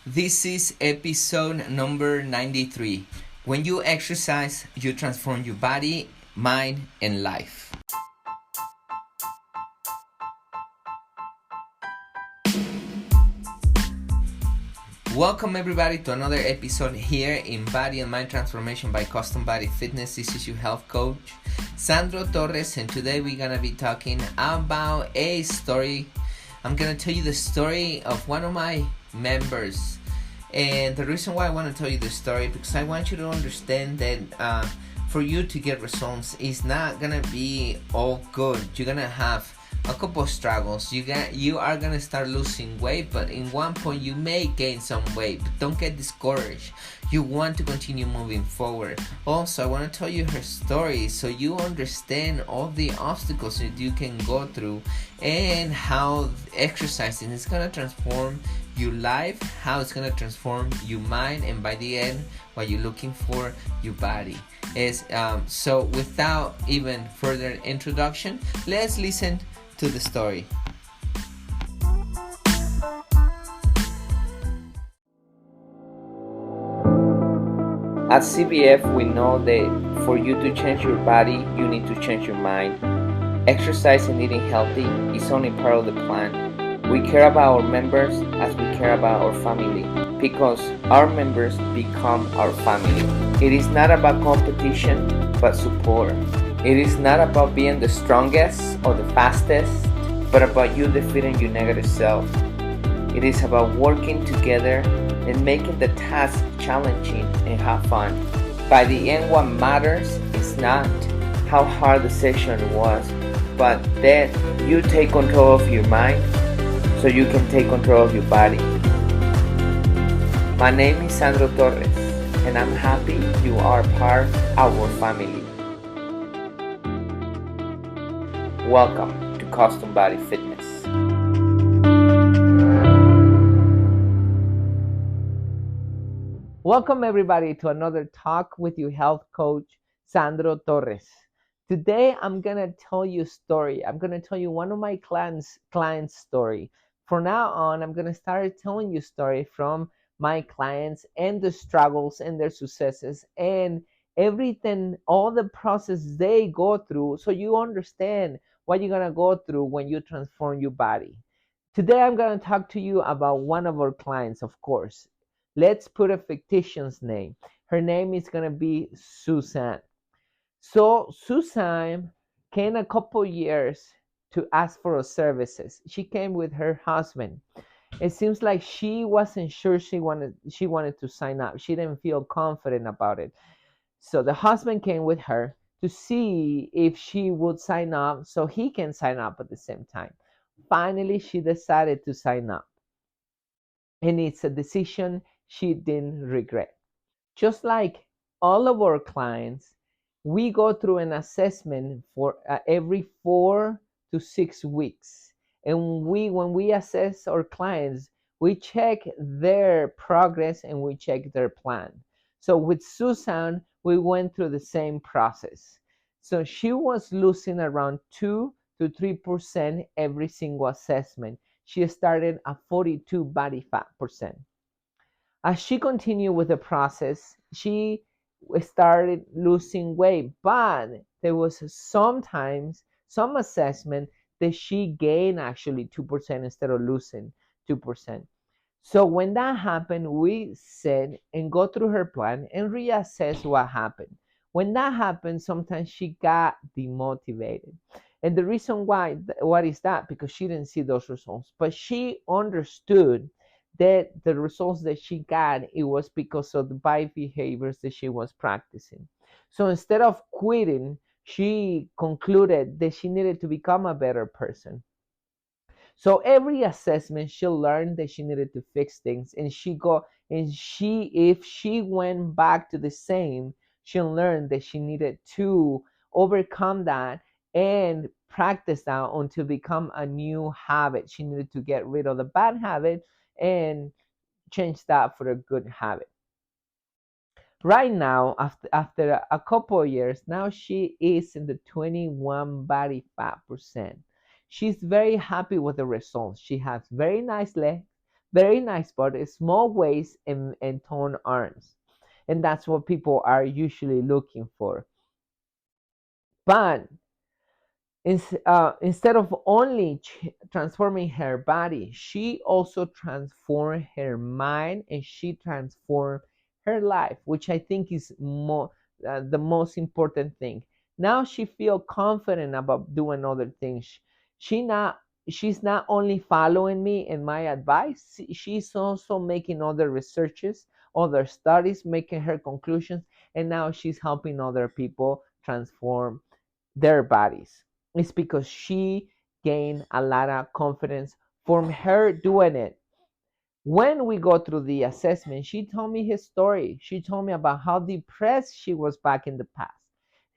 This is episode number 93. When you exercise, you transform your body, mind, and life. Welcome everybody to another episode here in Body and Mind Transformation by Custom Body Fitness. This is your health coach, Sandro Torres, and today we're going to be talking about a story. I'm going to tell you the story of one of my members. And the reason why I want to tell you this story, because I want you to understand that for you to get results, it's not going to be all good. You're going to have a couple of struggles. You are gonna start losing weight, but in one point you may gain some weight, but don't get discouraged. You want to continue moving forward. Also, I want to tell you her story so you understand all the obstacles that you can go through and how exercising is gonna transform your life, how it's gonna transform your mind, and by the end, what you're looking for, your body. So without even further introduction, let's listen to the story. At CBF, we know that for you to change your body, you need to change your mind. Exercise and eating healthy is only part of the plan. We care about our members as we care about our family, because our members become our family. It is not about competition, but support. It is not about being the strongest or the fastest, but about you defeating your negative self. It is about working together and making the task challenging and have fun. By the end, what matters is not how hard the session was, but that you take control of your mind so you can take control of your body. My name is Sandro Torres, and I'm happy you are part of our family. Welcome to Custom Body Fitness. Welcome everybody to another talk with your health coach, Sandro Torres. Today I'm gonna tell you a story. I'm gonna tell you one of my clients' story. From now on, I'm gonna start telling you story from my clients and the struggles and their successes and everything, all the process they go through, so you understand what you're gonna go through when you transform your body. Today I'm gonna talk to you about one of our clients, of course. Let's put a fictitious name. Her name is gonna be Susanna. So Susanna came a couple years to ask for her services. She came with her husband. It seems like she wasn't sure she wanted to sign up. She didn't feel confident about it. So the husband came with her to see if she would sign up so he can sign up at the same time. Finally, she decided to sign up. And it's a decision she didn't regret. Just like all of our clients, we go through an assessment for every 4 to 6 weeks. And when we assess our clients, we check their progress and we check their plan. So with Susan, we went through the same process. So she was losing around 2 to 3% every single assessment. She started at 42 body fat percent. As she continued with the process, she started losing weight, but there was sometimes some assessment that she gained actually 2% instead of losing 2%. So when that happened, we said and go through her plan and reassess what happened. When that happened, sometimes she got demotivated. And the reason why, what is that? Because she didn't see those results. But she understood that the results that she got, it was because of the bad behaviors that she was practicing. So instead of quitting, she concluded that she needed to become a better person. So every assessment, she learned that she needed to fix things, and if she went back to the same, she learned that she needed to overcome that and practice that until become a new habit. She needed to get rid of the bad habit and change that for a good habit. Right now, after a couple of years, now she is in the 21 body fat percent. She's very happy with the results. She has very nice legs, Very nice body, small waist and toned arms. And that's what people are usually looking for. But instead of only transforming her body, she also transformed her mind and she transformed her life, which I think is the most important thing. Now she feel confident about doing other things. She not she's not only following me and my advice, she's also making other researches, other studies, making her conclusions, and now she's helping other people transform their bodies. It's because she gained a lot of confidence from her doing it. When we go through the assessment, she told me his story. She told me about how depressed she was back in the past.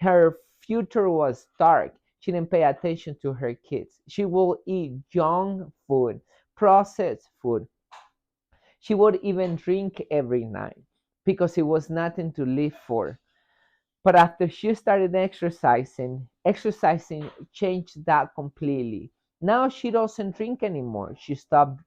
Her future was dark. She didn't pay attention to her kids. She will eat junk food, processed food. She would even drink every night because it was nothing to live for. But after she started exercising changed that completely. Now she doesn't drink anymore. She stopped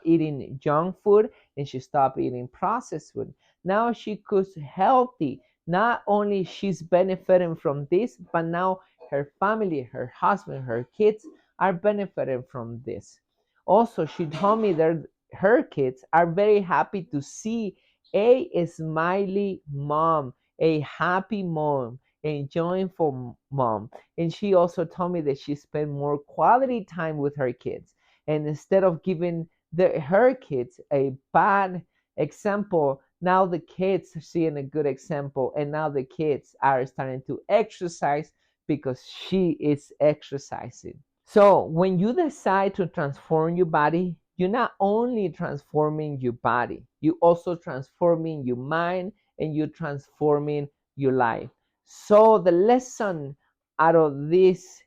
eating junk food and she stopped eating processed food. Now she cooks healthy. Not only she's benefiting from this, but now her family, her husband, her kids are benefiting from this. Also, she told me that her kids are very happy to see a smiley mom, a happy mom, a joyful mom. And she also told me that she spent more quality time with her kids. And instead of giving her kids a bad example, now the kids are seeing a good example. And now the kids are starting to exercise because she is exercising. So when you decide to transform your body, you're not only transforming your body, you also transforming your mind and you're transforming your life. So the lesson out of this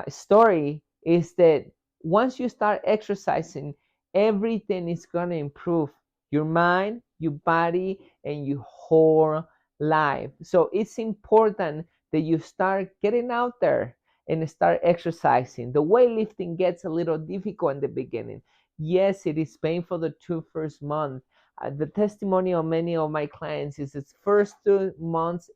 story is that once you start exercising, everything is going to improve: your mind, your body, and your whole life. So it's important that you start getting out there and start exercising. The weightlifting gets a little difficult in the beginning. Yes, it is painful the first months. The testimony of many of my clients is the first 2 months,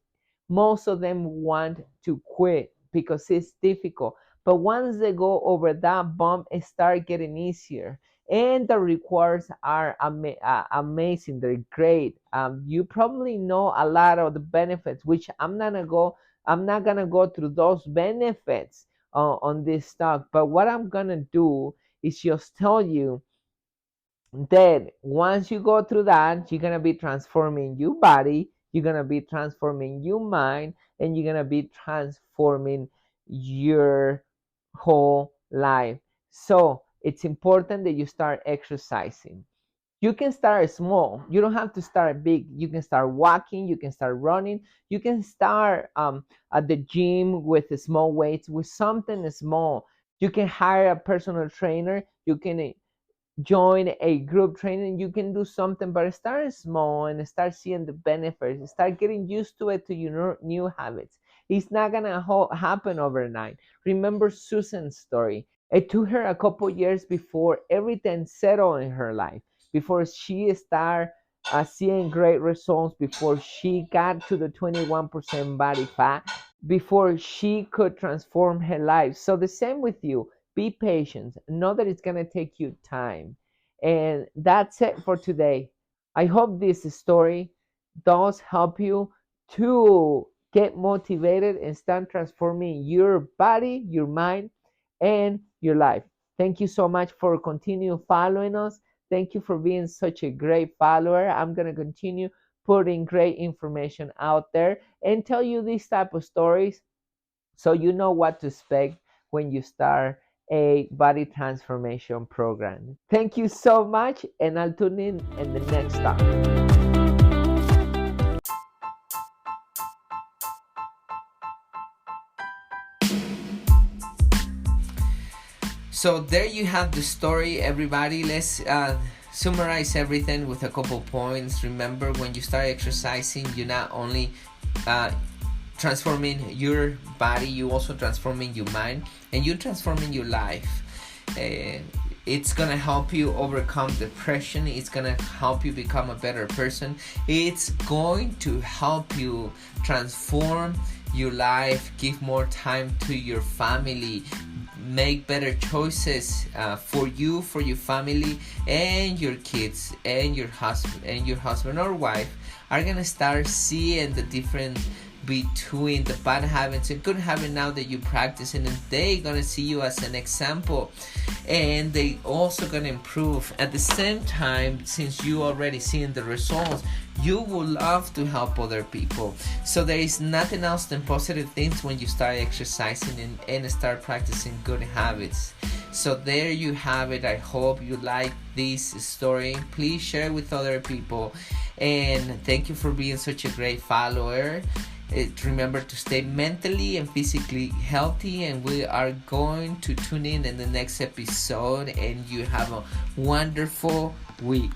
most of them want to quit because it's difficult. But once they go over that bump, it starts getting easier. And the rewards are amazing. They're great. You probably know a lot of the benefits, which I'm not gonna go through those benefits on this talk. But what I'm gonna do is just tell you that once you go through that, you're gonna be transforming your body, you're gonna be transforming your mind, and you're gonna be transforming your whole life. So it's important that you start exercising. You can start small. You don't have to start big. You can start walking. You can start running. You can start at the gym with small weights, with something small. You can hire a personal trainer. You can join a group training. You can do something, but start small and start seeing the benefits. Start getting used to it, to your new habits. It's not gonna happen overnight. Remember Susan's story. It took her a couple years before everything settled in her life, before she started seeing great results, before she got to the 21% body fat, before she could transform her life. So the same with you. Be patient. Know that it's going to take you time. And that's it for today. I hope this story does help you to get motivated and start transforming your body, your mind, and your life. Thank you so much for continue following us. Thank you for being such a great follower. I'm going to continue putting great information out there and tell you these type of stories so you know what to expect when you start a body transformation program. Thank you so much, and I'll tune in the next time. So there you have the story, everybody. Let's summarize everything with a couple points. Remember, when you start exercising, you not only transforming your body, you also transforming your mind, and you transforming your life. It's gonna help you overcome depression. It's gonna help you become a better person. It's going to help you transform your life, give more time to your family, make better choices for you, for your family, and your kids, and your husband or wife are gonna start seeing the difference between the bad habits and good habits now that you practice, and they gonna see you as an example, and they also gonna improve at the same time. Since you already seeing the results, you will love to help other people. So there is nothing else than positive things when you start exercising and start practicing good habits. So there you have it. I hope you like this story. Please share it with other people, and thank you for being such a great follower. Remember to stay mentally and physically healthy, and we are going to tune in the next episode, and you have a wonderful week.